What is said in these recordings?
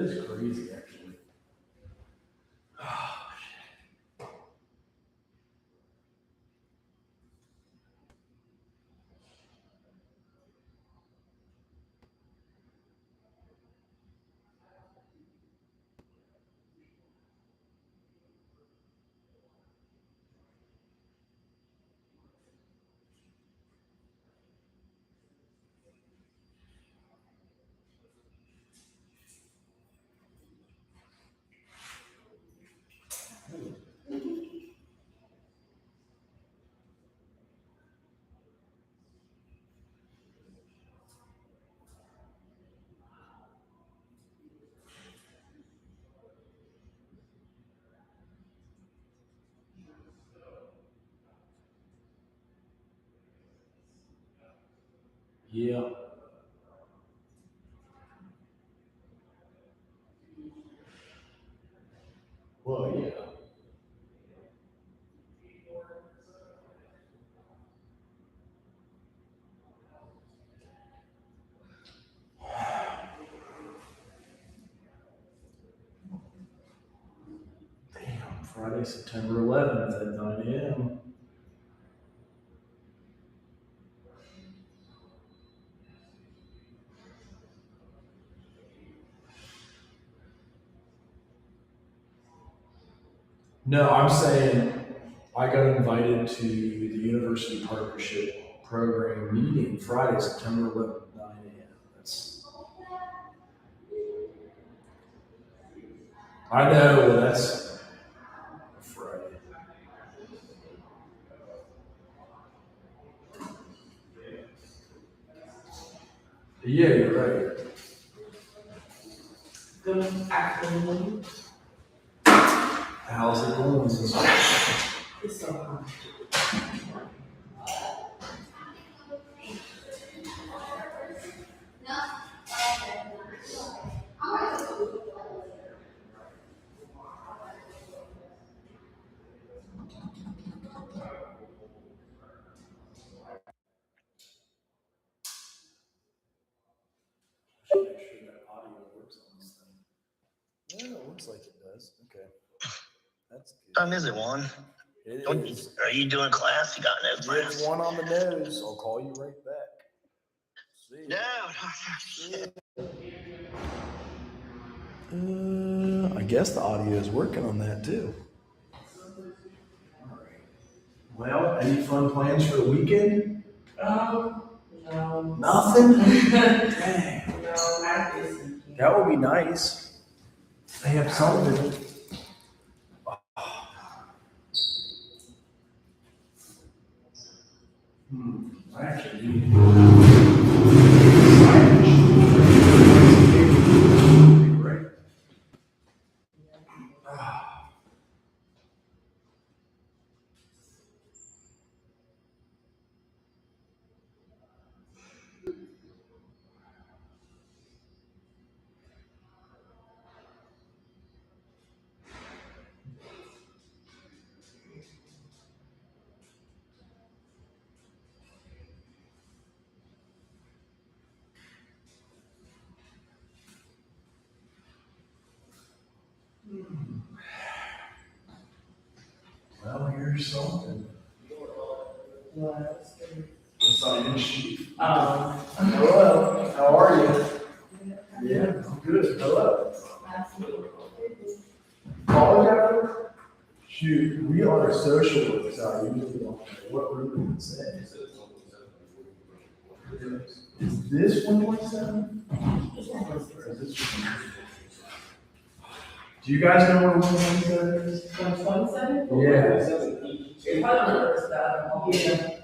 It's crazy, actually. Yeah. Well, yeah. Damn, Friday, September 11th at 9 a.m. No, I'm saying I got invited to the University Partnership Program meeting Friday, September 11th, 9 a.m. I know, well, that's Friday. Yeah, you're right. Good afternoon. How's it going? It's so hot. Should make sure that audio works on this thing. Yeah, it looks like it does. Okay. That's good. Time is it, Juan? It is. Are you doing class? You got no It's class? one on the nose. I'll call you right back. See No. I guess the audio is working on that too. All right. Well, any fun plans for the weekend? No. Nothing? No, Dang. not this weekend. That would be nice. They have something. I actually do. Right. Well, here's something. What? The sign-in sheet. Um, Hello, how are you? Yeah, I'm good. Hello. College hour? Shoot, we are social work, so I usually don't know what room it says. Is this 127? Do you guys know where 127 is? 127? Yeah. It's probably the first one. Yeah.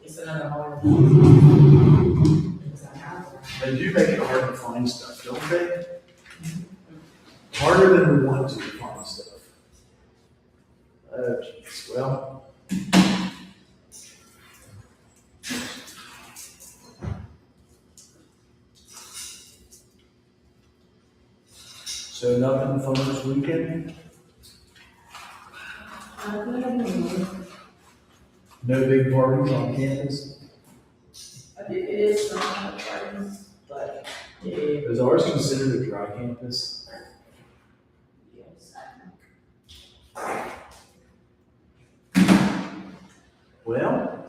It's another hard. It's a house. They do make it hard to find stuff, don't they? Harder than we want to find stuff. Geez, well. So nothing fun this weekend? No big parties on campus? It is some kind of parties, but Yeah, Is ours considered a dry campus? yes. Well,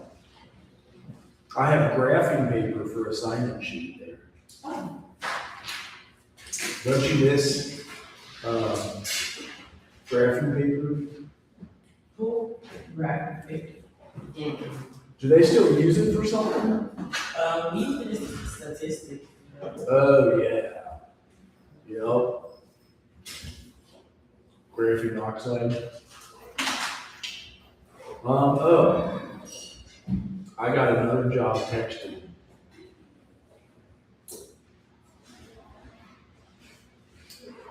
I have graphing paper for a sign-in sheet there. Oh, Don't you miss, graphing paper? cool. Right. Do they still use it for something? We finished statistics. Oh, yeah. Yep. Graphene oxide. Oh, I got another job texted.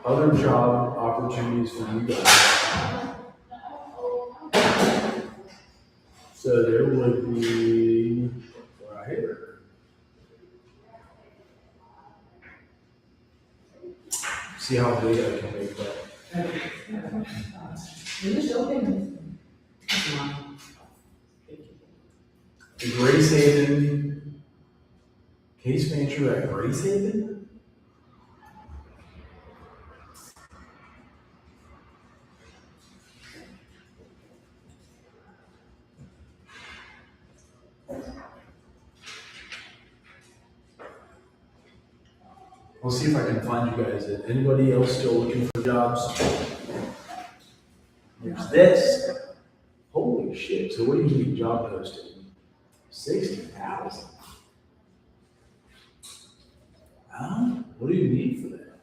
Other job opportunities for you guys. So there would be right here. See how big I can make that. Finish open. Grace Haven, case manager at Grace Haven? I'll see if I can find you guys. Anybody else still looking for jobs? There's this. Holy shit. So what do you need job posting? 60,000. Huh? What do you need for that?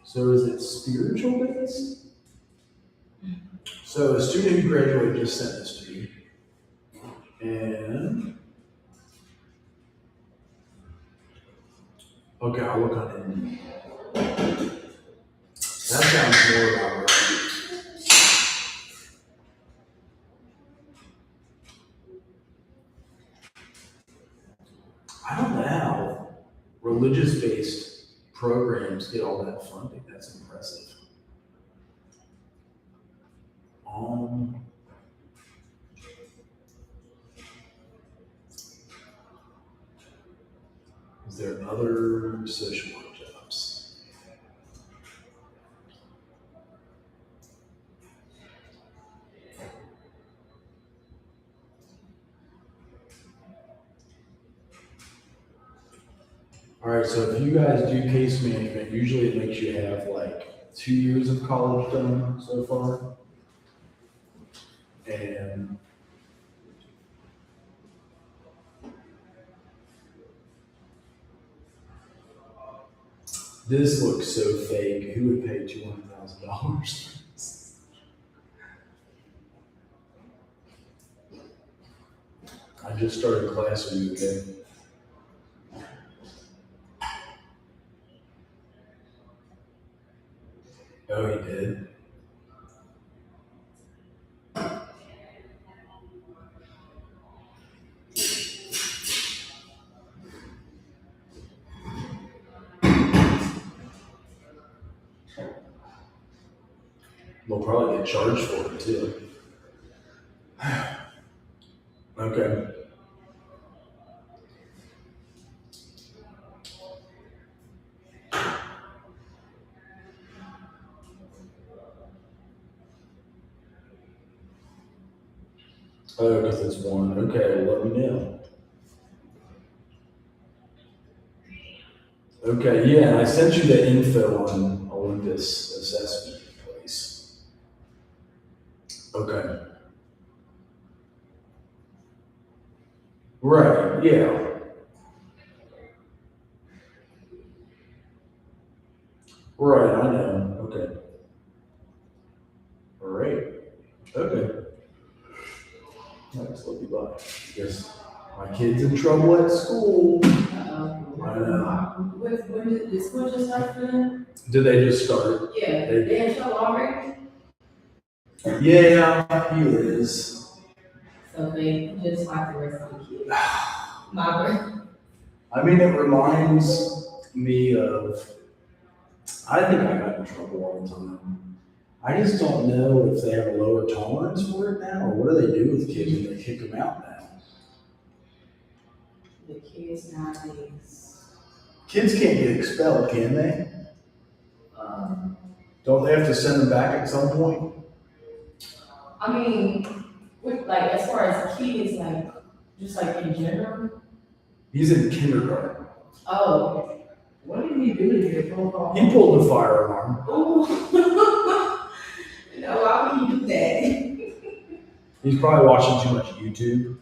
So is it spiritual based? So a student who graduated just sent this to me. And okay, I'll look on it. That sounds more about right. I don't know how religious-based programs get all that funding. That's impressive. Is there other social work jobs? All right, so if you guys do case management, usually it makes you have like 2 years of college done so far. And this looks so fake. Who would pay $200,000? I just started class with you again. Oh, he did? They'll probably get charged for it too. Okay. Oh, because it's one. Okay, well, let me know. Okay, yeah, and I sent you the info on Olympus assessment place. Okay. Right, yeah. Right, I know. Okay. All right. Okay. Let's let you by. Guess my kid's in trouble at school. I know. When did this school just start for them? Did they just start? Yeah, they had show already? Yeah, he is. So they just like the rest of the kids. My brain. I mean, it reminds me of, I think I got in trouble all the time. I just don't know if they have a lower tolerance for it now, or what do they do with kids when they kick them out now? the kids nowadays. Kids can't get expelled, can they? Um, Don't they have to send them back at some point? I mean, like as far as kids, like just like in general. He's in kindergarten. Oh, what did he do to get phone call? He pulled the fire alarm. Oh, no, why would he do that? He's probably watching too much YouTube.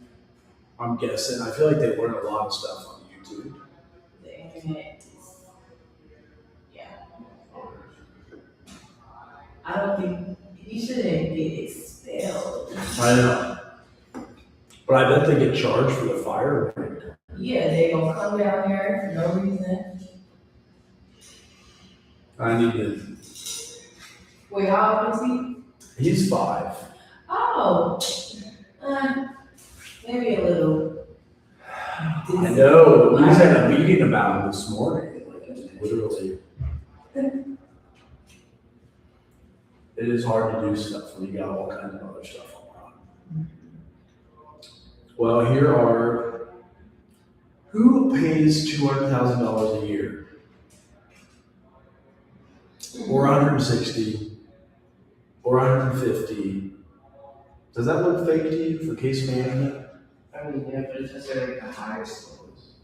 I'm guessing. I feel like they learn a lot of stuff on YouTube. The internet is, yeah. I don't think he shouldn't get expelled. I know. But I bet they get charged for the fire. Yeah, they gonna come down here for no reason. I need to. Wait, how old is he? He's 5. Oh, maybe a little. I know. We just had a meeting about him this morning. Like, literally. It is hard to do stuff when you got all kinds of other stuff going on. Well, here are who pays $200,000 a year, or 160, or 150. Does that look fake to you for case management? I mean, yeah, but it's just like the highest levels.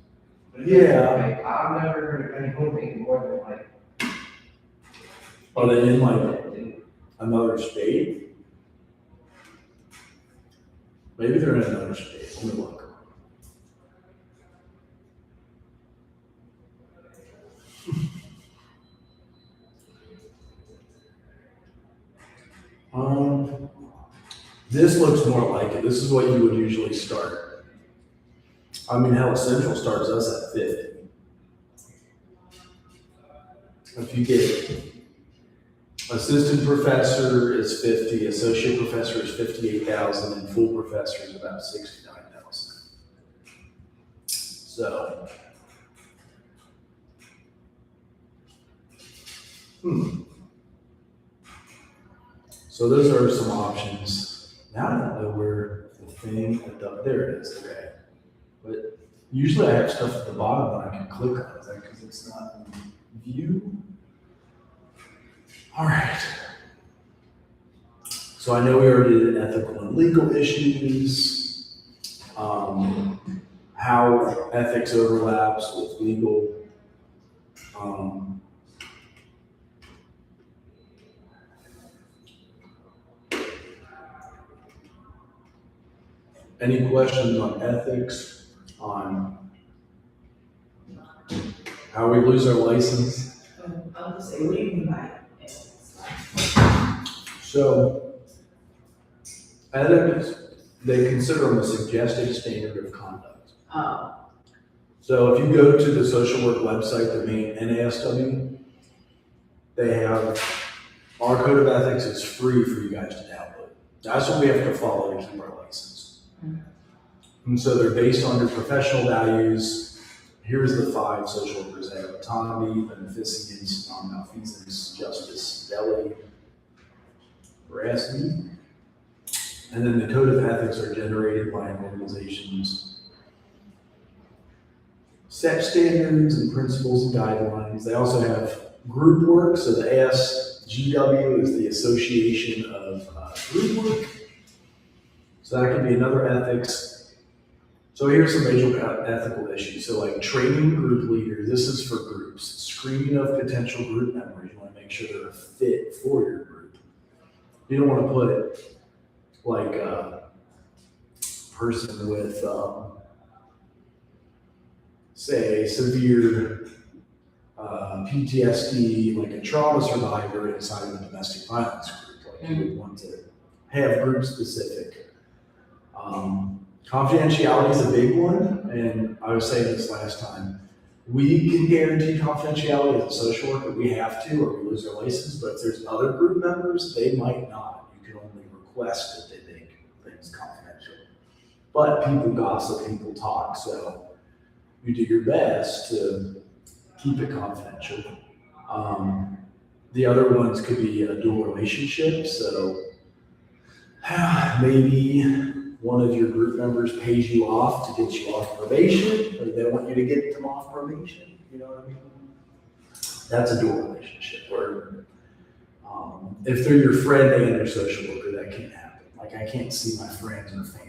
But Yeah. Like, I've never heard of anyone making more than like. Are they in like another state? Maybe they're in another state. Let me look. This looks more like it. This is what you would usually start. I mean, Hell Central starts us at 50. If you get assistant professor is 50, associate professor is 58,000, and full professor is about 69,000. So, So those are some options. Now I don't know where the thing, there it is, okay. But usually I have stuff at the bottom that I can click on, is that because it's not in view? All right. So I know we already did ethical and legal issues, how ethics overlaps with legal. Any questions on ethics, on how we lose our license? I'll just say, what do you mean by it? So, ethics, they consider them a suggested standard of conduct. Oh, So if you go to the social work website, the main NASW, they have, our code of ethics is free for you guys to download. That's what we have to follow to keep our license. And so they're based on your professional values. Here's the 5 social workers. They have autonomy, beneficence, non-malfeasance, justice, fidelity, veracity. And then the code of ethics are generated by an organization's set standards and principles and guidelines. They also have group work. So the ASGW is the Association of Group Work. So that could be another ethics. So here's some major ethical issues. So like training group leaders, this is for groups. Screening of potential group members, you want to make sure they're a fit for your group. You don't want to put like a person with, say, severe PTSD, like a trauma survivor inside of a domestic violence group. Like you would want to have group specific. Confidentiality is a big one, and I was saying this last time. We can guarantee confidentiality as a social worker, we have to, or we lose our license, but if there's other group members, they might not. You can only request that they make things confidential. But people gossip, people talk, so you do your best to keep it confidential. The other ones could be a dual relationship, so maybe one of your group members pays you off to get you off probation, or they want you to get them off probation, you know what I mean? That's a dual relationship where, if they're your friend and their social worker, that can't happen. Like, I can't see my friends or family.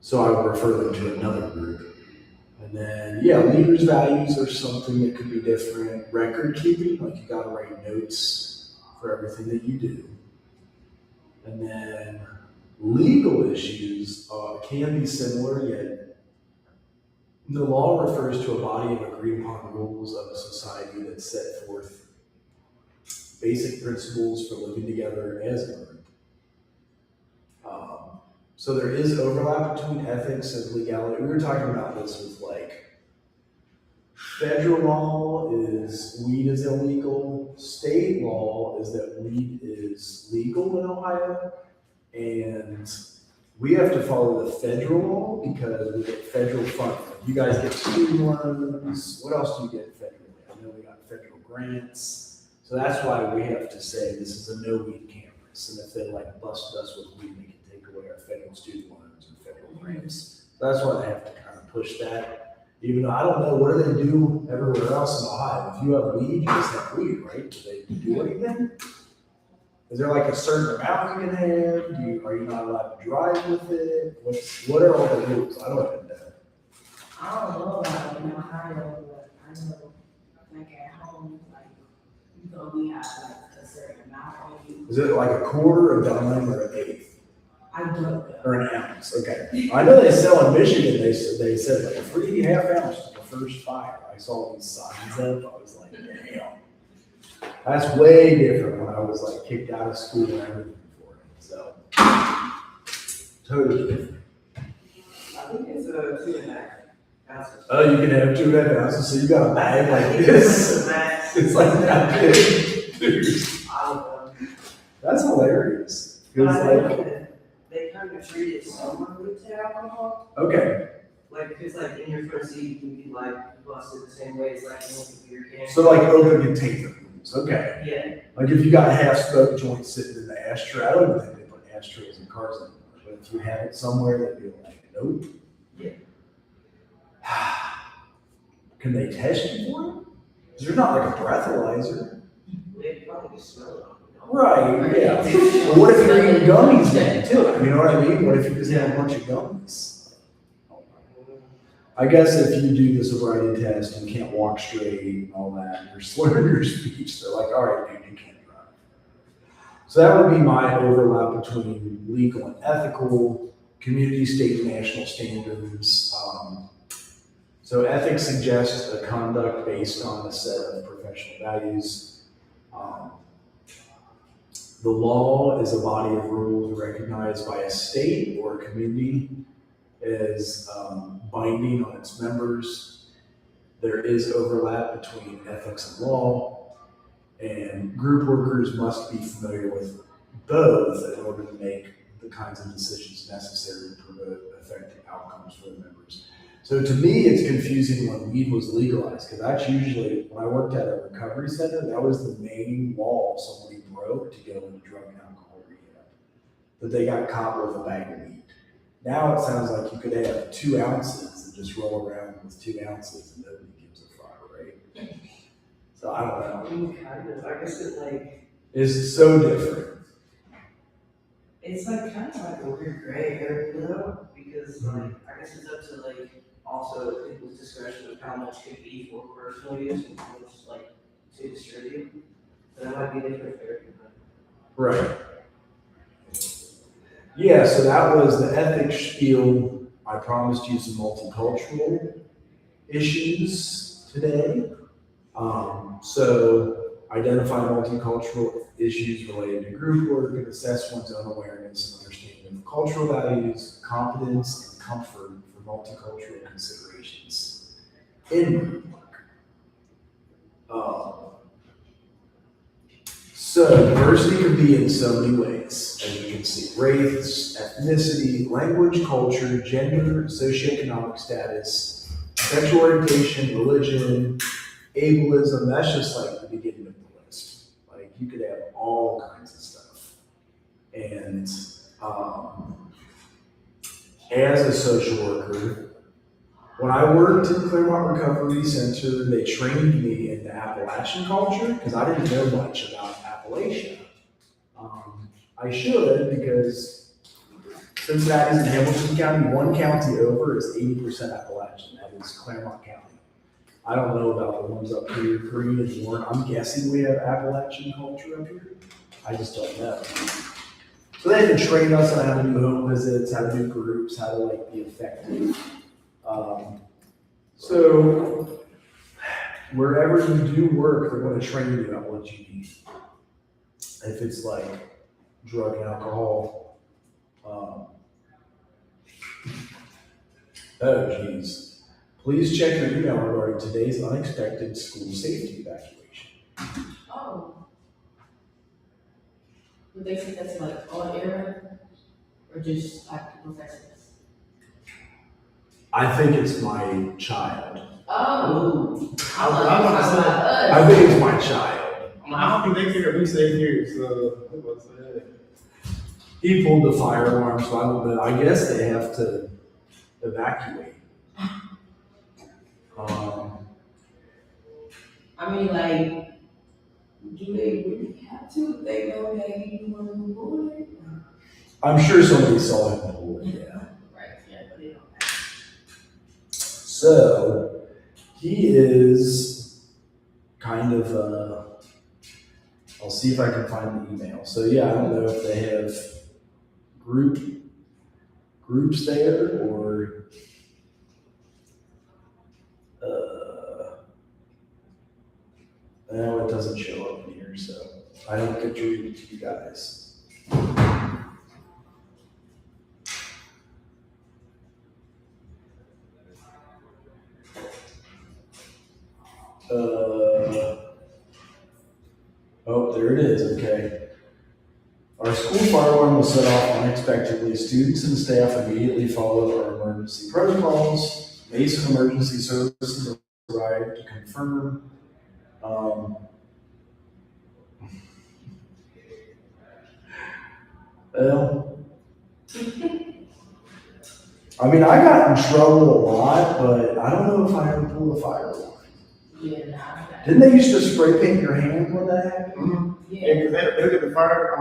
So I would refer them to another group. And then, yeah, leaders' values are something that could be different. Record keeping, like you gotta write notes for everything that you do. And then legal issues can be similar, yet the law refers to a body of agreed upon rules of a society that set forth basic principles for living together as a group. So there is overlap between ethics and legality. We were talking about this with like federal law is weed is illegal. State law is that weed is legal in Ohio. And we have to follow the federal law because we get federal funding. You guys get student loans. What else do you get federally? I know we got federal grants. So that's why we have to say this is a no weed campus. And if they like busted us with weed, they can take away our federal student loans and federal grants. So that's why they have to kind of push that. Even though I don't know, what do they do everywhere else in Ohio? If you have weed, you just have weed, right? Do they do anything? Is there like a certain amount you can have? Are you not allowed to drive with it? What are all the rules? I don't even know. I don't know about it in Ohio, but I know, like at home, like, you know, we have like a certain amount on you. Is it like a quarter, a dime, or an eighth? I don't know. Or an ounce? Okay. I know they sell in Michigan, they said like a free half ounce to the first fire. I saw these signs up, I was like, damn. That's way different when I was like kicked out of school and everything for it. So, totally different. I think it's 2.5 ounces. Oh, you can have 2.5 ounces, so you got a bag like this. It's like that big. Dude, I don't know. that's hilarious. But It's I like, think that they kind of treat it similarly to alcohol. okay, Like, it's like in your front seat, you can be like busted the same way as like in a beer can. so like open container rules, okay. Yeah, Like if you got a half-smoked joint sitting in the ashtray, I don't even think they put ashtrays in cars anymore, but if you have it somewhere, they'd be like, nope. Yeah. Can they test you for it? 'Cause there's not like a breathalyzer. they probably just smell it. Right, yeah. But what if you're eating gummies then too? You know what I mean? What if you just have a bunch of gummies? I guess if you do the sobriety test and can't walk straight and all that, you're slurring your speech, they're like, all right, dude, you can't drive. So that would be my overlap between legal and ethical, community, state, and national standards. So ethics suggests a conduct based on a set of professional values. The law is a body of rules recognized by a state or a community as binding on its members. There is overlap between ethics and law, and group workers must be familiar with both in order to make the kinds of decisions necessary to promote effective outcomes for the members. So to me, it's confusing when weed was legalized, because that's usually, when I worked at a recovery center, that was the main law somebody broke to go into drug and alcohol rehab, that they got caught with a bag of weed. Now it sounds like you could have 2 ounces and just roll around with 2 ounces and nobody gives a fuck, right? So I don't know. I mean, kind of. I guess it like, It's so different. it's like kind of like a weird gray area though, because like, I guess it's up to like, also people's discretion of how much could be for personal use and how much like to distribute. So that might be different for everyone. Right. Yeah, so that was the ethics spiel. I promised you some multicultural issues today. So identify multicultural issues related to group work and assess one's own awareness and understanding of cultural values, competence, and comfort for multicultural considerations in group work. So diversity can be in so many ways, as you can see: race, ethnicity, language, culture, gender, socioeconomic status, sexual orientation, religion, ableism. That's just like the beginning of the list. Like you could have all kinds of stuff. And As a social worker, when I worked in Claremont Recovery Center, they trained me in the Appalachian culture because I didn't know much about Appalachia. I should, because Cincinnati's in Hamilton County, one county over is 80% Appalachian, that is Claremont County. I don't know about the ones up here, Green and Warren. I'm guessing we have Appalachian culture up here. I just don't know. So they had to train us on how to do home visits, how to do groups, how to like be effective. So wherever you do work, they're going to train you on what you need. If it's like drug and alcohol. Oh geez. Please check your email regarding today's unexpected school safety evacuation. Oh. Would they say that's like all area or just like professors? I think it's my child. Oh. I was about to say, I think it's my child. I don't think they care if we stay here, so what's that? He pulled the fire alarm, so I don't know. I guess they have to evacuate. I mean, like, do they really have to? They know that he was born? I'm sure somebody saw him pull it, yeah. Right, yeah, but they don't. So, he is kind of, I'll see if I can find the email. So yeah, I don't know if they have groups there or, no, it doesn't show up in here, so I don't get to read it to you guys. Oh, there it is, okay. Our school fire alarm was set off unexpectedly. Students and staff immediately followed our emergency protocols. Mason Emergency Services arrived to confirm. Well, I mean, I got in trouble a lot, but I don't know if I ever pulled a fire alarm. Yeah, nah. Didn't they used to spray paint your hand when that happened? Mm-hmm. Yeah. Yeah, because they look at the fire,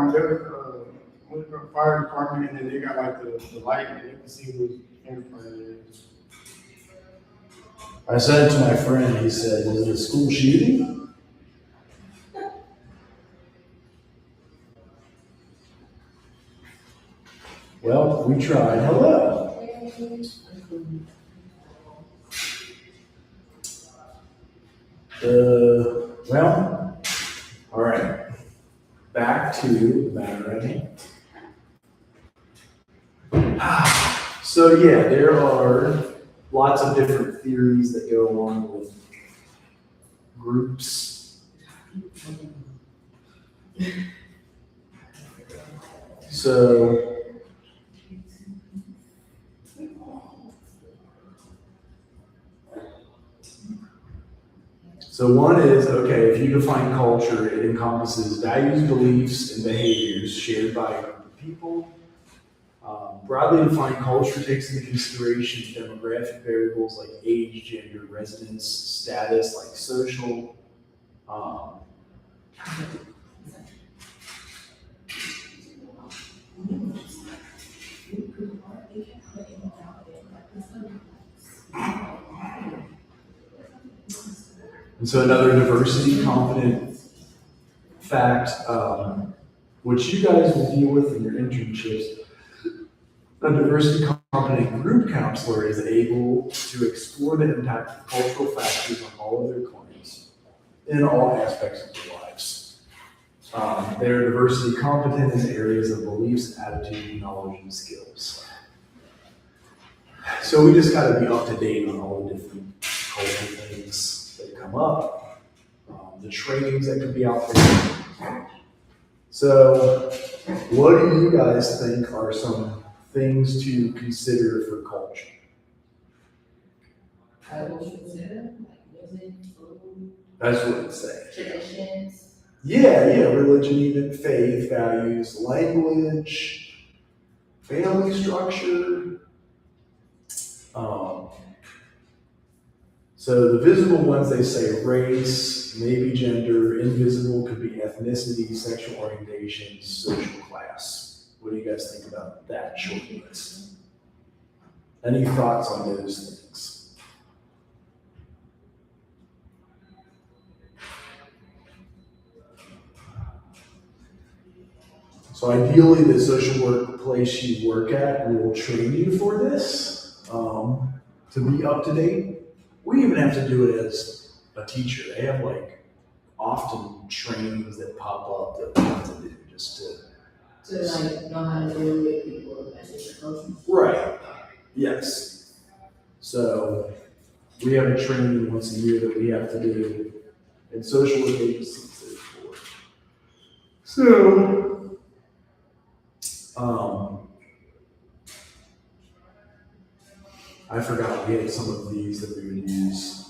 with the fire department, and then they got like the light, and you can see who's fingerprint is. I said to my friend, he said, was it a school shooting? Well, we tried. Hello. Well, all right. Back to the matter at hand. So yeah, there are lots of different theories that go along with groups. So one is, okay, if you define culture, it encompasses values, beliefs, and behaviors shared by a group of people. Broadly defined culture takes into consideration demographic variables like age, gender, residence, status, like social. And so another diversity competent fact, which you guys will deal with in your internships, a diversity competent group counselor is able to explore the impact of cultural factors on all of their clients in all aspects of their lives. They're diversity competent in areas of beliefs, attitude, knowledge, and skills. So we just gotta be up to date on all the different cultural things that come up, the trainings that could be out there. So what do you guys think are some things to consider for culture? I would consider like music, food, That's what it says. traditions. Yeah, religion, even faith, values, language, family structure. So the visible ones, they say race, maybe gender, invisible could be ethnicity, sexual orientation, social class. What do you guys think about that short list? Any thoughts on those things? So ideally, the social workplace you work at will train you for this, to be up to date. We even have to do it as a teacher. They have like often trainings that pop up that we have to do just to. To like know how to deal with people as different cultures. Right. Yes. So we have a training once a year that we have to do, and social work agencies is for. So, I forgot we had some of these that we would use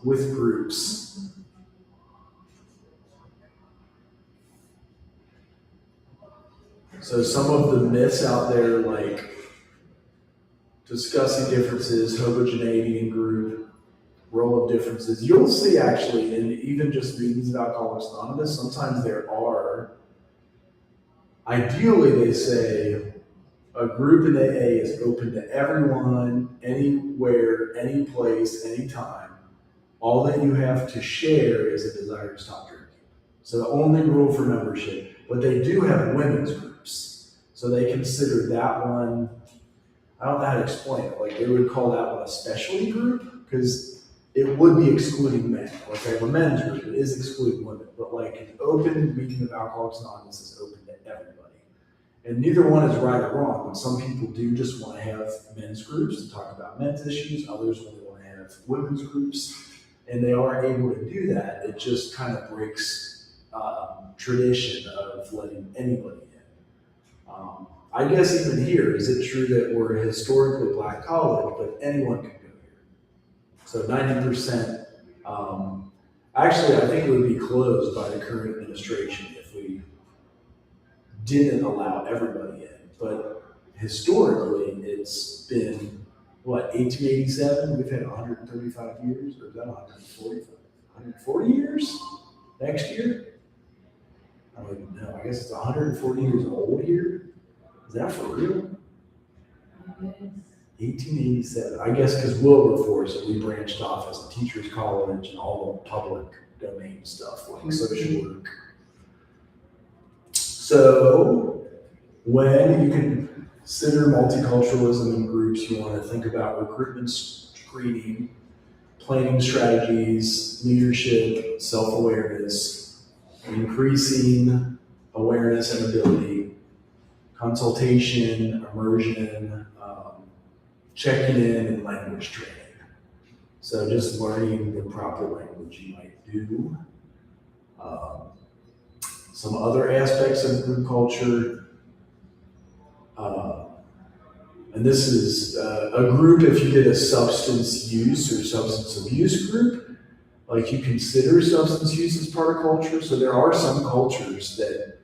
with groups. So some of the myths out there, like discussing differences, homogeneity in group, role of differences. You'll see actually in even just meetings of Alcoholics Anonymous, sometimes there are, ideally they say, a group in AA is open to everyone, anywhere, any place, anytime. All that you have to share is a desire to stop drinking. So the only rule for membership, but they do have women's groups. So they consider that one, I don't know how to explain it, like they would call that one a specialty group, because it would be excluding men. Like they have a men's group, it is excluding women, but like an open meeting of Alcoholics Anonymous is open to everybody. And neither one is right or wrong, but some people do just want to have men's groups to talk about men's issues, others only want to have women's groups, and they are able to do that. It just kind of breaks tradition of letting anybody in. I guess even here, is it true that we're a historically black college, but anyone can go here? So 90%, actually I think it would be closed by the current administration if we didn't allow everybody in. But historically, it's been, 1887? We've had 135 years, or is that 140? 140 years next year? I don't even know. I guess it's 140 years old here. Is that for real? 1887. I guess because Wilberforce, and we branched off as a teacher's college and all the public domain stuff like social work. So when you consider multiculturalism in groups, you want to think about recruitment screening, planning strategies, leadership, self-awareness, increasing awareness and ability, consultation, immersion, checking in, and language training. So just learning the proper language you might do. Some other aspects of group culture, and this is a group, if you did a substance use or substance abuse group, like you consider substance use as part of culture. So there are some cultures that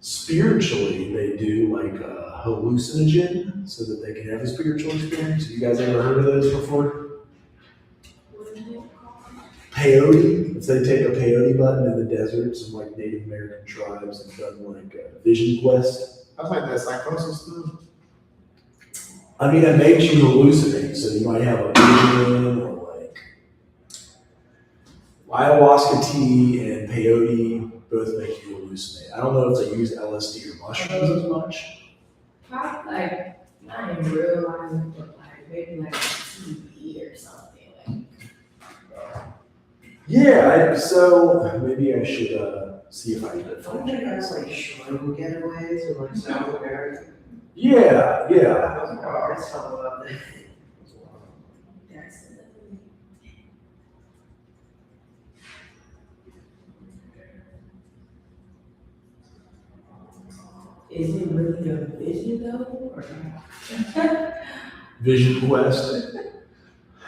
spiritually they do like a hallucinogen so that they can have a spiritual experience. Have you guys ever heard of those before? Peyote. If they take a peyote button in the deserts of like Native American tribes and done like a vision quest. That's like that psychosis stuff. I mean, it makes you hallucinate. So you might have a vision or like ayahuasca tea and peyote both make you hallucinate. I don't know if they use LSD or mushrooms as much. Probably like, not in real life, but like maybe like TV or something. Yeah, so maybe I should see if I can Don't find they you have guys. like shrimp getaways or like South America? Yeah. That's what I always talk about that. That's Is it really a vision though, or not? Vision quest.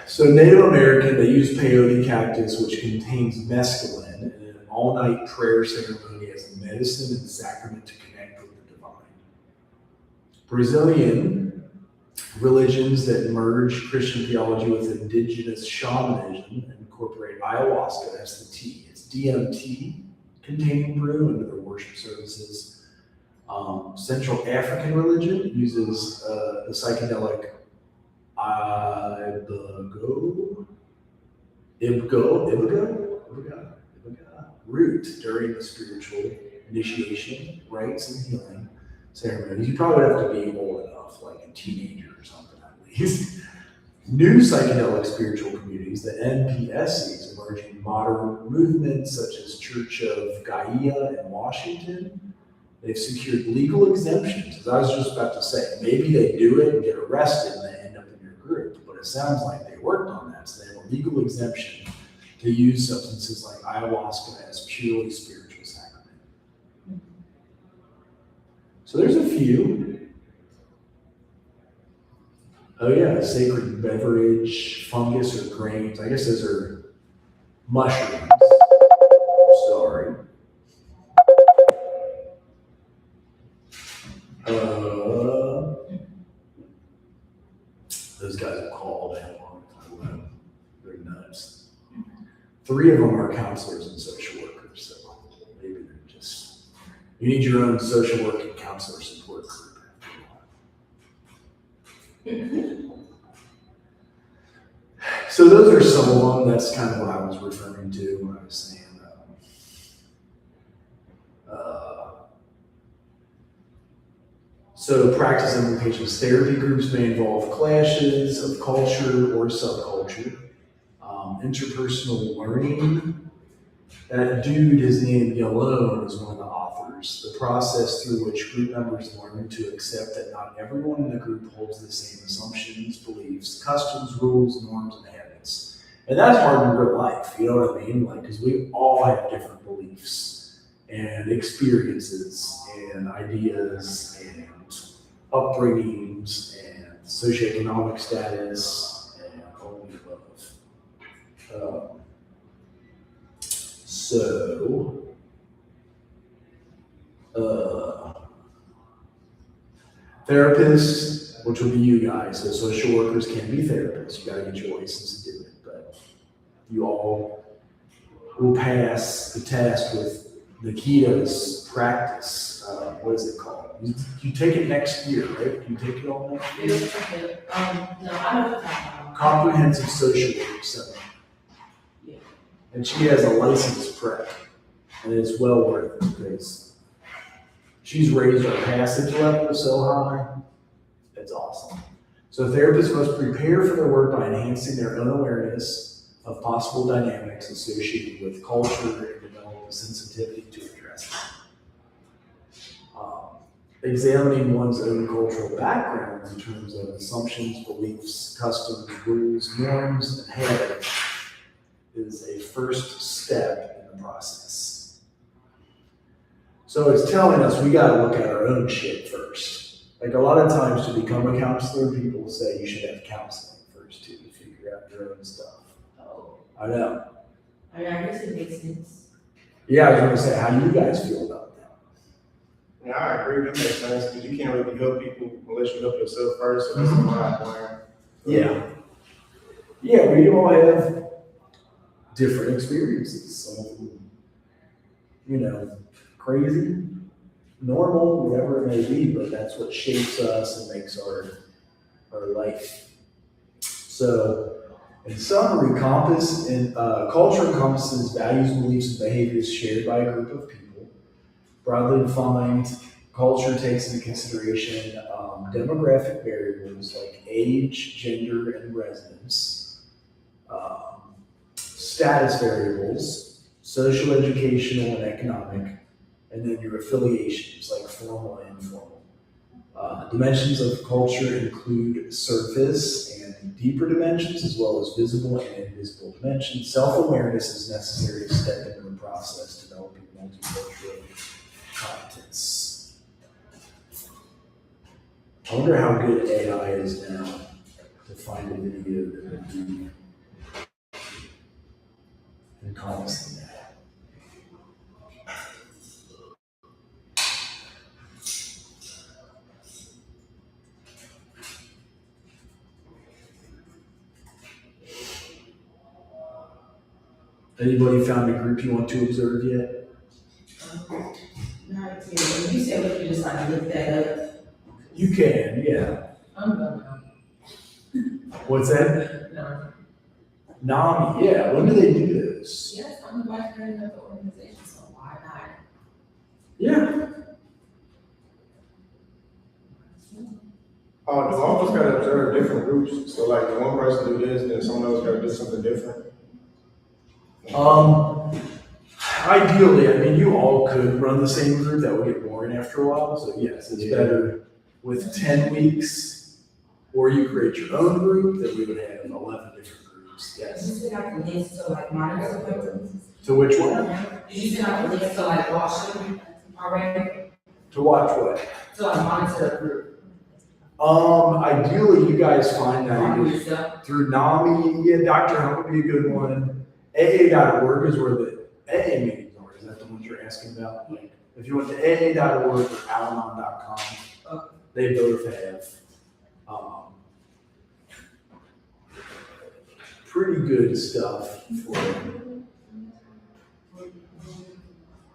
So Native American, they use peyote cactus, which contains mescaline, and it all-night prayer ceremony as a medicine and sacrament to connect with the divine. Brazilian religions that merge Christian theology with indigenous shamanism incorporate ayahuasca, that's the T. It's DMT containing brew into their worship services. Central African religion uses the psychedelic Iboga root during the spiritual initiation, rites, and healing ceremonies. You probably would have to be old enough, like a teenager or something at least. New psychedelic spiritual communities, the NPSCs, emerging modern movements such as Church of Gaia in Washington. They've secured legal exemptions. As I was just about to say, maybe they do it and get arrested and they end up in your group, but it sounds like they worked on that. So they have a legal exemption to use substances like ayahuasca as purely spiritual sacrament. So there's a few. Oh yeah, sacred beverage, fungus or grains. I guess those are mushrooms. Sorry. Those guys will call all day long. They're nuts. 3 of them are counselors and social workers, so maybe they're just, you need your own social work and counselor support group. So those are some of them. That's kind of what I was referring to when I was saying so practice implications. Therapy groups may involve clashes of culture or subculture. Interpersonal learning. That dude, his name Yalone, is one of the authors. The process through which group members learn to accept that not everyone in the group holds the same assumptions, beliefs, customs, rules, norms, and habits. And that's hard in real life, you know what I mean? Like, because we all have different beliefs and experiences and ideas and upbringings and socioeconomic status and all of the above. Therapists, which would be you guys, so social workers can be therapists. You gotta get your license to do it, but you all will pass the test with Nikita's practice. What is it called? You take it next year, right? You take it all next year? No, I don't know about Comprehensive social work center. Yeah. And she has a licensed prep, and it's well worth it because she's raised our passage level so high. It's awesome. So therapists must prepare for their work by enhancing their own awareness of possible dynamics associated with culture and develop a sensitivity to address them. Examining one's own cultural background in terms of assumptions, beliefs, customs, rules, norms, and habits is a first step in the process. So it's telling us we gotta look at our own shit first. Like a lot of times to become a counselor, people say you should have counseling first too, to figure out your own stuff. Oh, I know. I mean, I guess it makes sense. Yeah, I was gonna say, how do you guys feel about that? Yeah, I agree, that makes sense, because you can't really help people unless you help yourself first, so that's what I learned. Yeah. Yeah, we all have different experiences. Some of them, you know, crazy, normal, whatever it may be, but that's what shapes us and makes our life. So, in summary, culture encompasses values, beliefs, and behaviors shared by a group of people. Broadly defined, culture takes into consideration demographic variables like age, gender, and residence, status variables, social, educational, and economic, and then your affiliations like formal and informal. Dimensions of culture include surface and deeper dimensions, as well as visible and invisible dimensions. Self-awareness is necessary to step into the process, developing multicultural competence. I wonder how good AI is now to find a video that would be encompassing that. Anybody found a group you want to observe yet? Not yet. And you said we could just like look that up. You can, yeah. I'm gonna. What's that? No. NAMI, yeah. When do they do this? Yes, I'm the vice president of the organization, so why not? Yeah. Do all of us gotta observe different groups? So like, one person do this, then someone else gotta do something different? Ideally, I mean, you all could run the same group. That would get boring after a while. So yes, it's better with 10 weeks, or you create your own group. That we would have 11 different groups. Yes. Did you send out the links to like monitor the To which one? Did you send out the links to like watch them already? To watch what? To like monitor the group? Ideally, you guys find that On either yourself? through NAMI. Yeah, Dr. Hunt would be a good one. AA.org is where the AA meetings are. Is that the ones you're asking about? Like, if you went to AA.org or Al-Anon.com, they both have pretty good stuff for them.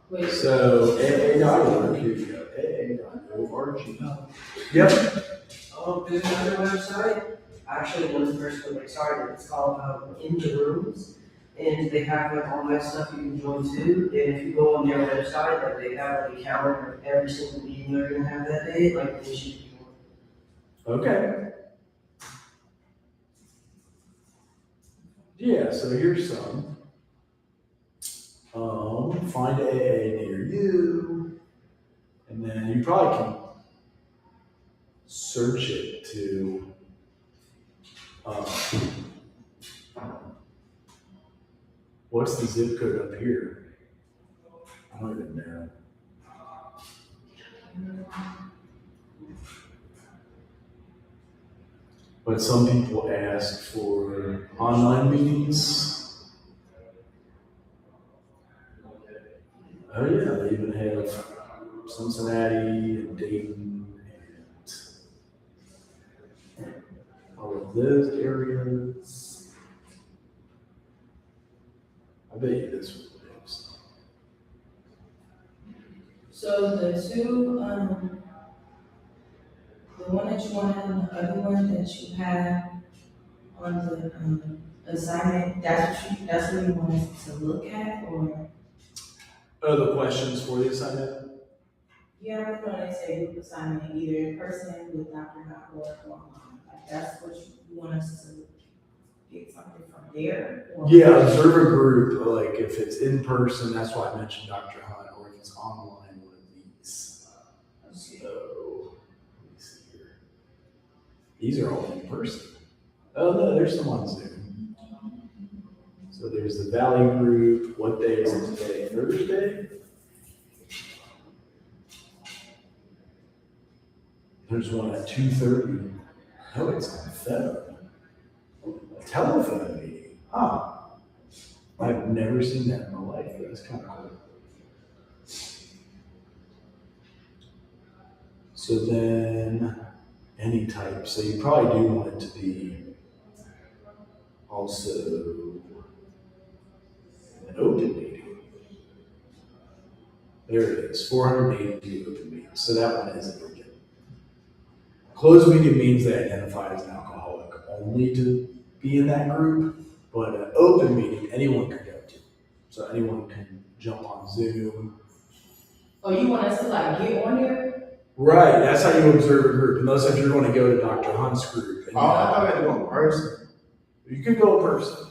Wait, So AA.org, here you go. AA.org. Yep. There's another website, actually when it first got started, it's called In the Rooms. And they have like all that stuff you can join too. And if you go on their website, like they have like a calendar of every single meeting they're gonna have that day, like they should be on. Okay. Yeah, so here's some. Find AA near you, and then you probably can search it to what's the zip code up here? I don't even know. But some people ask for online meetings. Oh yeah, they even have Cincinnati and Dayton and all of those areas. I bet you this was next. so the two, the one that you want and the other one that you have on the assignment, that's what you want us to look at, or? Oh, the questions for the assignment? Yeah, I know they say group assignment, either in person with Dr. Hunt or online, like that's what you want us to get something from there? Or? Yeah, observe a group, like if it's in person, that's why I mentioned Dr. Hunt, or if it's online, one of these. So, let me see here. These are all in person. Oh no, there's some on Zoom. So there's the Valley group. What day is it today? Thursday? There's one at 2:30. Oh, it's on the phone. A telephone meeting. Huh. I've never seen that in my life. That's kind of cool. So then, any type. So you probably do want it to be also an open meeting. There it is, 482 open meetings. So that one is open. Closed meeting means they identify as an alcoholic only to be in that group, but an open meeting, anyone can go to. So anyone can jump on Zoom. Oh, you want us to like get on there? Right, that's how you observe a group, unless if you're going to go to Dr. Hunt's group. And, I thought I had to go in person. you could go in person.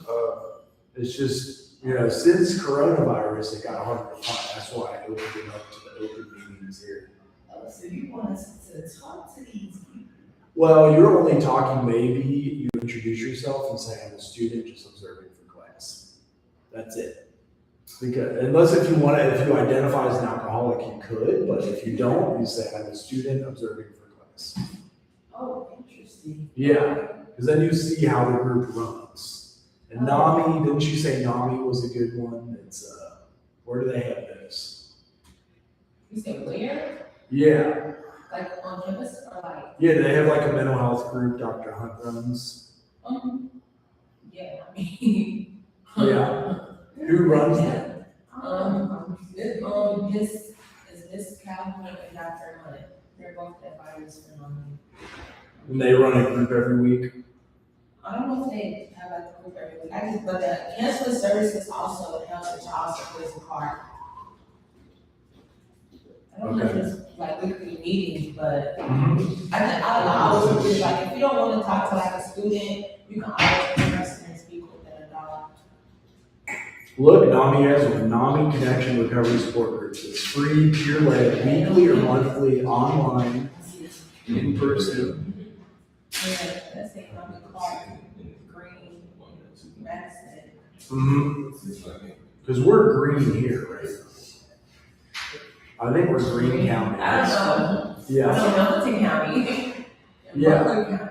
It's just, since coronavirus, it got harder to find. That's why I opened it up to the open meetings here. Oh, so you want us to talk to these people? Well, you're only talking, maybe you introduce yourself and say, I'm a student just observing for class. That's it. Because unless if you identify as an alcoholic, you could, but if you don't, you say, I'm a student observing for class. Oh, interesting. Yeah, because then you see how the group runs. And NAMI, didn't you say NAMI was a good one? It's, where do they have those? You said where? Yeah. Like on campus or like? Yeah, they have like a mental health group Dr. Hunt runs. Yeah, I mean. Yeah. Who runs that? This Calvin and Dr. Money, they're both advisors for Money. And they run a group every week? I don't know if they have like a group every week, but the counseling services also helps, which also plays a part. I don't know if it's like weekly meetings, but I don't know, I was really like, if you don't wanna talk to like a student, you can always interest and speak with an adult. Look, NAMI has a NAMI Connection Recovery Support Groups. It's free, peer-led, weekly or monthly, online, in person. Yeah, that's it, Clark, Green, Madison. Because we're green here, right? I think we're Green County. I don't know. I Yeah, don't know, Hamilton County. Yeah. Butler County.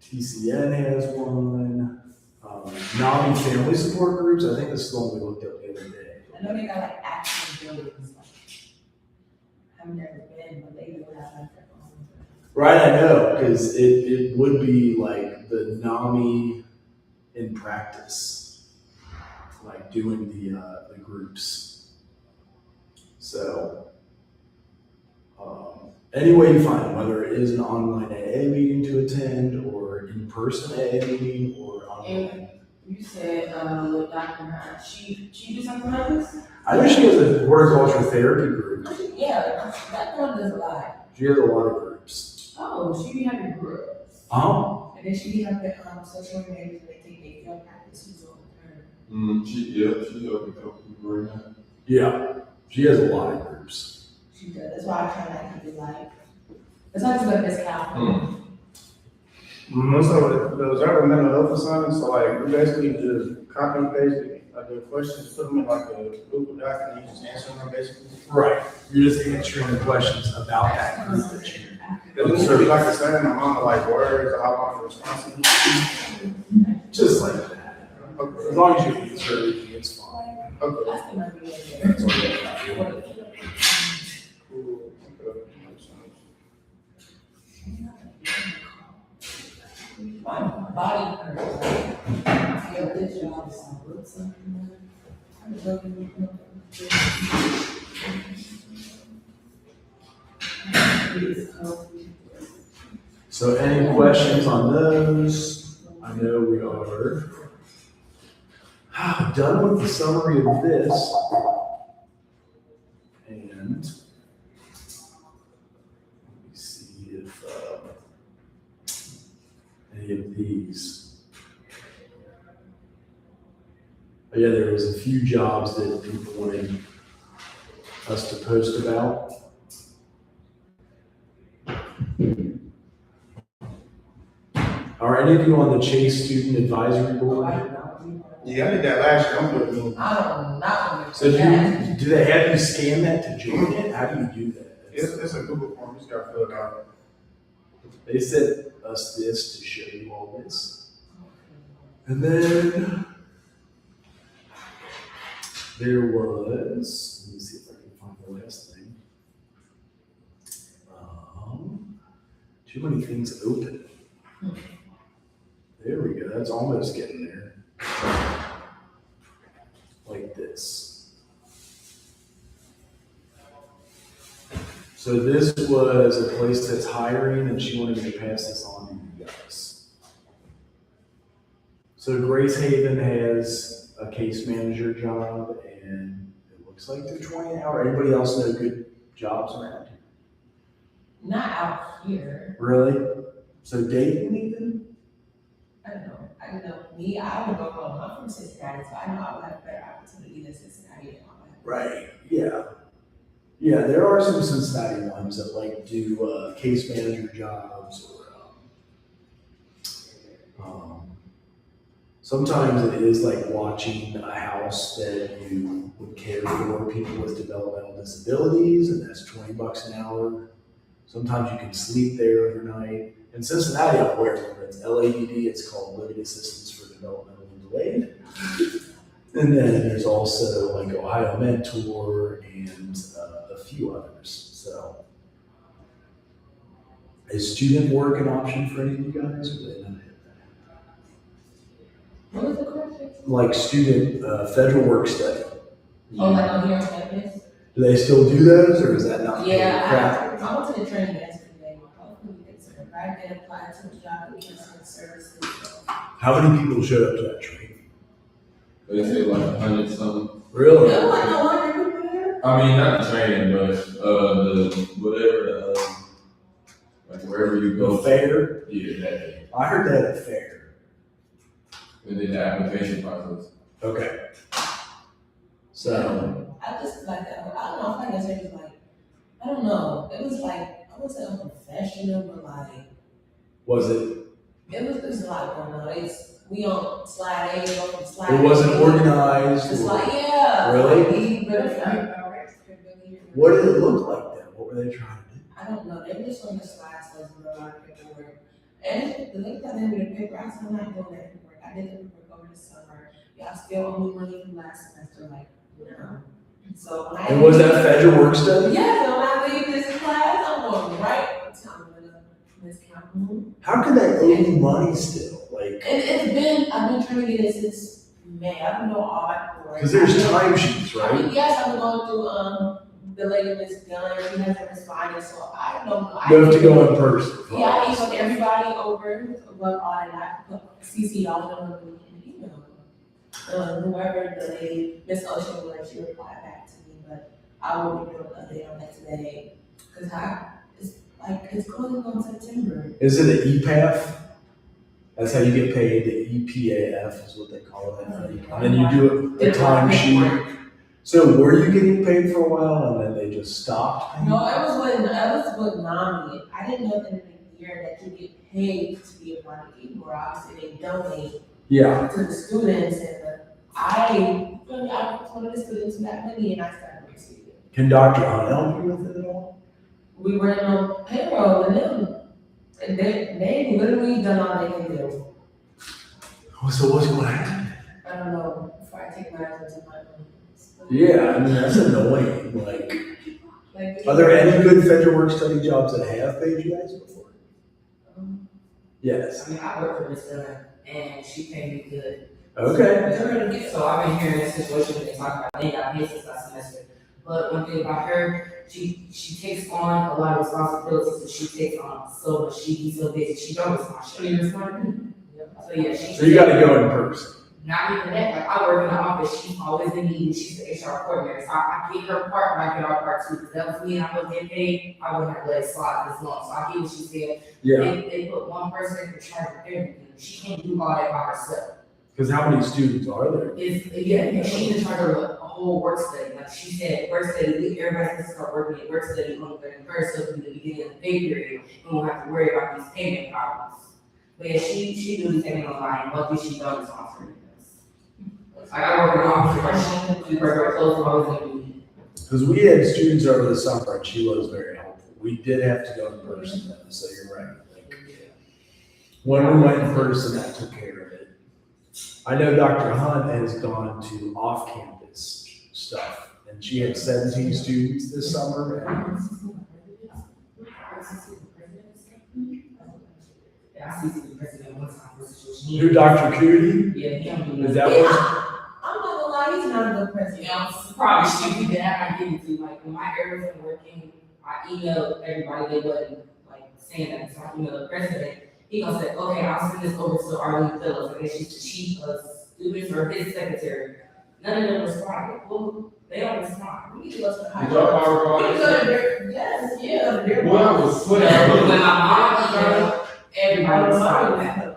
TCN has one. NAMI Family Support Groups, I think this is the one we looked up the other day. I know they got like action buildings. I've never been, but they do have like their own. Right, I know, because it would be like the NAMI in practice, like doing the groups. So, any way you find it, whether it is an online AA meeting to attend, or in-person AA meeting, or online. You said, with Dr. Hahn, she do something like this? I know she has a horticulture therapy group. Yeah, that one does a lot. She has a lot of groups. Oh, she be having groups. And then she be having, social media, they think they feel practices over her. She helped me help people right now. Yeah, she has a lot of groups. She does, that's why I try not to keep it like, that's why I just go to Miss Cal. So those are mental health assignments, so like, we basically just copy and paste like the questions, put them in like a Google Doc, and you just answer them basically. Right. You're just answering the questions about that group that you. Does it be like the same amount of like words, or how long the response is? Just like that. As Okay. long as you answer everything, it's fine. Okay. That's the money in there. Cool. Okay. Makes sense. My body hurts. I feel this job, I'm looking. So any questions on those? I know we are done with the summary of this. And let me see if any of these. Oh, yeah, there was a few jobs that people wanted us to post about. Are any of you on the Chase Student Advisory Board? Yeah, I did that last year. I'm good. I don't know. So do they have you scan that to join it? How do you do that? It's a Google form, you just gotta fill it out. They sent us this to show you all this. And then there was, let me see if I can find the last thing. Too many things open. There we go, that's almost getting there. Like this. So this was a place that's hiring, and she wanted me to pass this on to you guys. So Grace Haven has a case manager job, and it looks like they're 20 an hour. Anybody else know good jobs around here? Not out here. Really? So Dayton even? I don't know. Me, I would go home. I'm from Cincinnati, so I know I would have better opportunity than Cincinnati and all that. Right, yeah. Yeah, there are some Cincinnati ones that like do case manager jobs, or sometimes it is like watching a house that you would care for people with developmental disabilities, and that's $20 an hour. Sometimes you can sleep there overnight. In Cincinnati, I'm aware of it. It's LADD, it's called Living Assistance for Developmentally Delayed. And then there's also like Ohio Mentor and a few others. So, is student work an option for any of you guys? Or they not hit What was the question? like student, federal work study. Oh, like on here on campus? Do they still do those, or is that not? Yeah, I went to the training yesterday. Hopefully we get certified. I did apply to a job in customer services. How many people showed up to that training? They say like 100 something. Really? No, I know 100 people there. I mean, not the training, but the whatever, like wherever you Go go. fair? Yeah, that day. I heard that at fair. And then the application process. Okay. So, I just like, I don't know, I think it was like, I don't know. It was like, I wouldn't say unprofessional, but like, was it, it was a lot going on. We on slide A, go from slide it wasn't A. organized? It's or- like, yeah. Really? Like, What did it look like then? What were they trying to do? I don't know. They were just on the slides, so it's a lot of paperwork. And the link that they were the paper, I said, I'm not doing that paperwork. I did the paperwork over the summer. Y'all still owe me money from last semester, like, no. So when I. And was that federal work study? Yeah, so when I leave this class, I'm going right to Miss Calhoun. How can they owe you money still? Like, I've been trying to get it since May. I don't know all my paperwork. because there's timesheets, I mean, right? yes, I've been going through, the lady Miss Gunn, she hasn't responded, so I don't know. You have to go in person. Yeah, I emailed everybody over, what all that I put CC all of them in the email. Whoever the lady, Miss Ocean, when she replied back to me, but I will be doing an update on that today. Cause it's going on September. Is it an EPAF? That's how you get paid, the EPAF is what they call it. And then you do a timesheet. So were you getting paid for a while and then they just stopped paying? No, it was with NAMI. I didn't know that in the year that you get paid to be a part of Igor. Obviously, they donate Yeah, to the students, and I was one of the students who got money, and I started receiving it. can Dr. Hunt help you with it at all? We were on payroll, and they literally done all they can do. So what's going to happen? I don't know. Before I take my eyes into my own. Yeah, I mean, that's annoying. Like, Like, are there any good federal work study jobs that have paid you guys before? Yes. I mean, I work for Miss Gunn, and she paid me good. Okay. So I've been hearing this situation when they talk about they got paid since last semester. But one thing about her, she takes on a lot of responsibilities, and she takes on so much. She be so busy, she don't respond. She don't even respond to me. So yeah, So you got to go in person. Not even that, like I work in the office, she's always in meetings, she's the HR coordinator, so I get her part, but I get our part too, because that was me and I was getting paid, I wouldn't have let it slide this long, so I get what she said. Yeah. They put one person in charge of everything, she can't do all that by herself. Because how many students are there? Yeah, she's in charge of a whole work study, like she said, work study, everybody can start working at work study on the 31st, so in the beginning of the pay period, we won't have to worry about these payment problems. But yeah, she really taking online, luckily she don't sponsor me. I got work in the office, we work very close, always in meeting. Because we had students over the summer and she was very helpful. We did have to go in person though, so you're right. Like, when we went in person, that took care of it. I know Dr. Hunt has gone to off-campus stuff and she had 17 students this summer. And Yeah, I see the president one time for a situation. who, Dr. Cootie? Yeah, he don't do Is that. that what? I'm not gonna lie, he's not a good president. You know, probably should be that I get into, like, when my area wasn't working, I emailed everybody, they wasn't, like, saying that, so I emailed the president. He gonna say, okay, I'll send this over to Arlene Phillips, I guess she's the chief of students or his secretary. None of them responded. Well, they don't respond. We need to go to the high. Did y'all power We call? need to go to their, yes, yeah, their. Well, I was When sweating. my mom emailed, everybody responded back.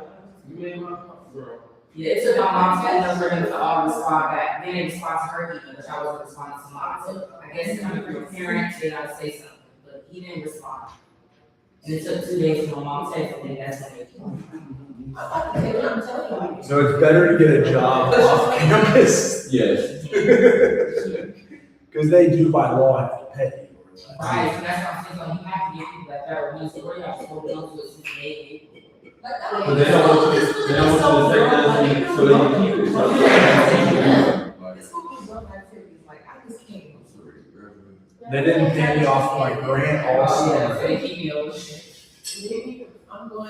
You made my call, girl. Yeah, it took my mom 10 years for them to all respond back. Then they respond to her email, which I wasn't responding to mine. So I guess coming from a parent, they gotta say something, but he didn't respond. And it took 2 days for my mom to text me, that's when it came. I'm telling you. So it's better to get a job off campus Yes. because they do by law have to pay. Right, so that's what I'm saying, so you have to get people like that, or you say, where y'all supposed to go to it since May. But they don't want you to, they don't want you to take that so they can keep it. Like, This school was run activities, like, I just can't. They didn't pay me off my grant also. Yeah, so they keep me over shit. I'm not doing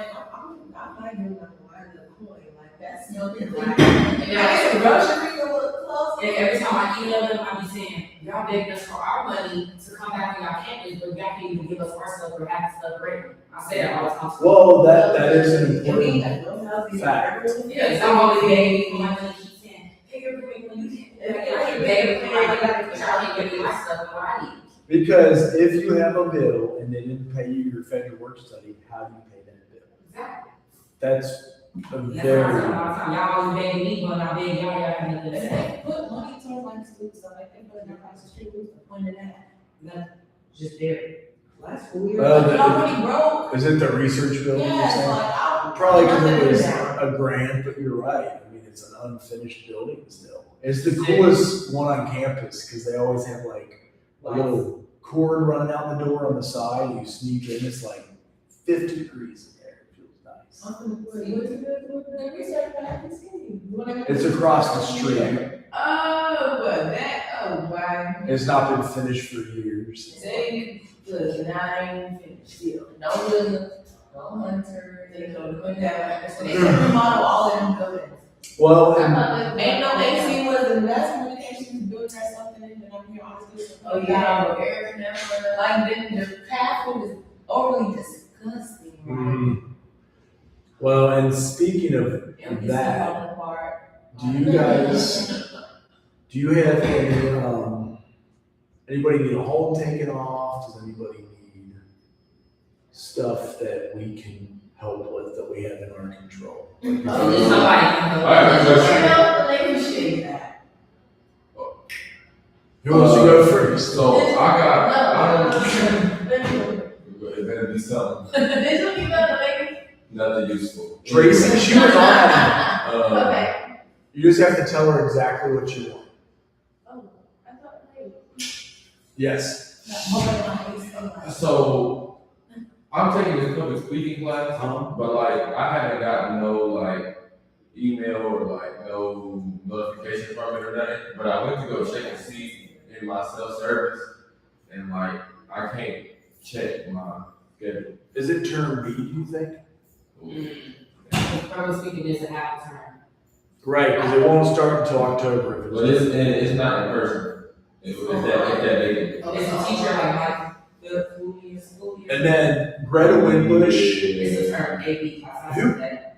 nothing why the coin, like, That's no good. And then grocery store close. and every time I email them, I be saying, y'all begging us for our money to come back on y'all campus, but y'all can't even give us our stuff or half the stuff ready. I say that all the time. Well, that is an important fact. Yeah, because I'm always begging for my money, keep saying, hey, you're bringing when you can't. Like, I ain't begging for my money, but y'all ain't giving me my stuff and what I need. Because if you have a bill and they didn't pay you your federal work study, how do you pay that bill? Exactly. That's a That's what I'm very, saying all the time. Y'all always begging me, but I beg y'all have nothing to say. Put money towards like school stuff, like they put in their across the street, we pointed at. Just there. Last school year. Well, You already broke. is it the research building you're Yeah, saying? like, I. Probably because it nothing was down. a grant, but you're right. I mean, it's an unfinished building still. It's the coolest one on campus because they always have like a little cord running out the door on the side. You sneak in, it's like 50 degrees in there. It feels nice. It's across the street. Oh, but why? It's not been finished for years. They, look, nine, still, no Williams, no Hunter, they go to put that, they remodel all of them buildings. Well, and Ain't no AC was investment, communications building or something, and I'm here honestly. Oh, yeah. Air never, like, then the pathway is overly disgusting, right? well, and speaking of Empty that, stuff on the part. do you have any, anybody need a home taken off? Does anybody need stuff that we can help with that we have in our control? Somebody. I have a question. Who wants to go first? So I it better be something, Did you give up the lady? nothing useful. Tracy, she was on. Okay. You just have to tell her exactly what you want. Oh, I thought lady. Yes. So I'm taking this public speaking class, but like I haven't gotten no like email or like no notification from it or nothing. But I went to go check and see in my self-service, and like I can't check my schedule. Is it term B, do you think? Public speaking is a half term. Right, because it won't start until October. But it's not in person. It's that big. It's a teacher like the school year. And then Greta Winbush, It's a term, AP class.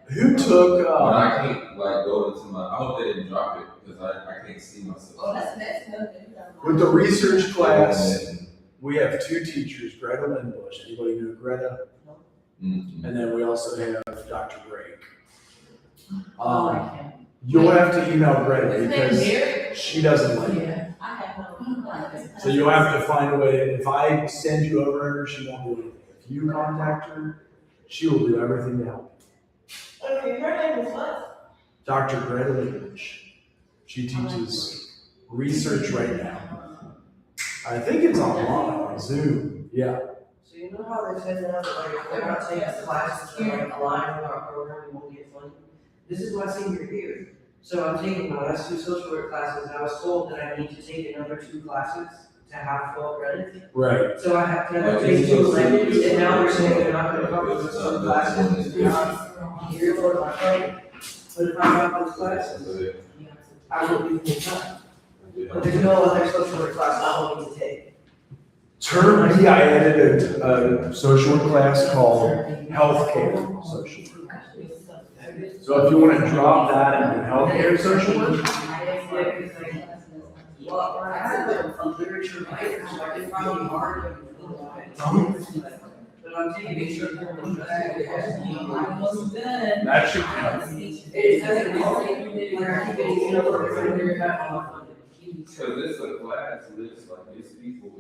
who took, But I can't like go into my. I hope they didn't drop it because I can't see myself. Oh, that's good. with the research class, we have two teachers, Greta Winbush. Anybody know Greta? Mhm. And then we also have Dr. Drake. Oh, You'll have to email Greta His name's because Derek? she doesn't like it. Yeah, I have no. So you'll have to find a way, if I send you over her, she won't do anything. If you contact her, she will do everything to help you. Okay, her name is what? Dr. Greta Winbush. She teaches research right now. I think it's online, on Zoom. Yeah. So you know how they said that, like, if they're not taking classes that like align with our program, we won't get funding? This is my senior year. So I'm taking my last two social work classes, and I was told that I need to take another 2 classes to have full credit. Right. So I have to take 2 electives, and now they're saying they're not gonna cover those 2 classes. Here for my credit. But if I drop those classes, I will be full time. But there's no other social work class I don't need to take. Term B, I added a social work class called healthcare social work. So if you want to drop that into healthcare social work, Well, I have a literature minor, so I can find it hard. But I'm taking it. that should count. It doesn't really, like, I keep getting, Because it's a class, it's like it's people,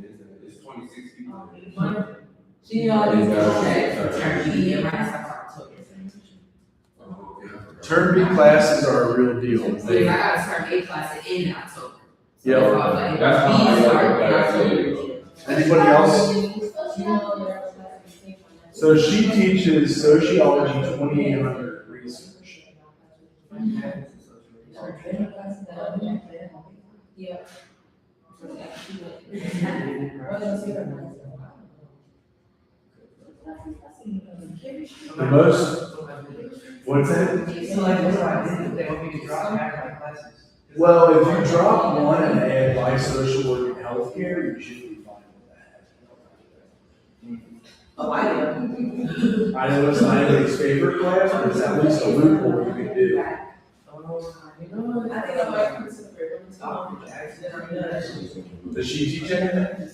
it's 26 people. She always Term B, and mine is October. Term B classes are a real deal. Because I got a term A class in October. Yeah. That's how I like it. Anybody else? So she teaches sociology 2800 research. Yeah. The most, What's that? So like, what do I do? They want me to drop back my classes? Well, if you drop one and add life, social work, and healthcare, you should be fine with that. Oh, I do. I know it's not anybody's favorite class, but it's at least a loophole you can do. I think I'm like, consider Does she teach anything?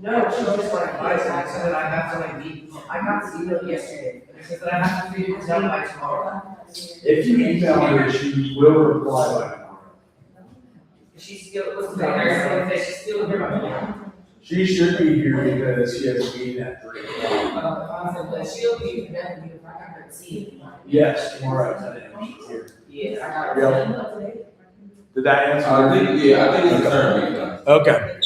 No, she just like advised me, I said that I have to like meet, I got the email yesterday, and I said that I have to figure this out by tomorrow. If you email her, she will reply by tomorrow. She's still, what's that, she's still here. She should be here because she has a meeting at 3 o'clock. I said, but she'll be definitely, if I got her to see it. Yes, tomorrow at 10 a.m. she's here. Yeah, I got her. Did that answer? I think it's a term. Okay.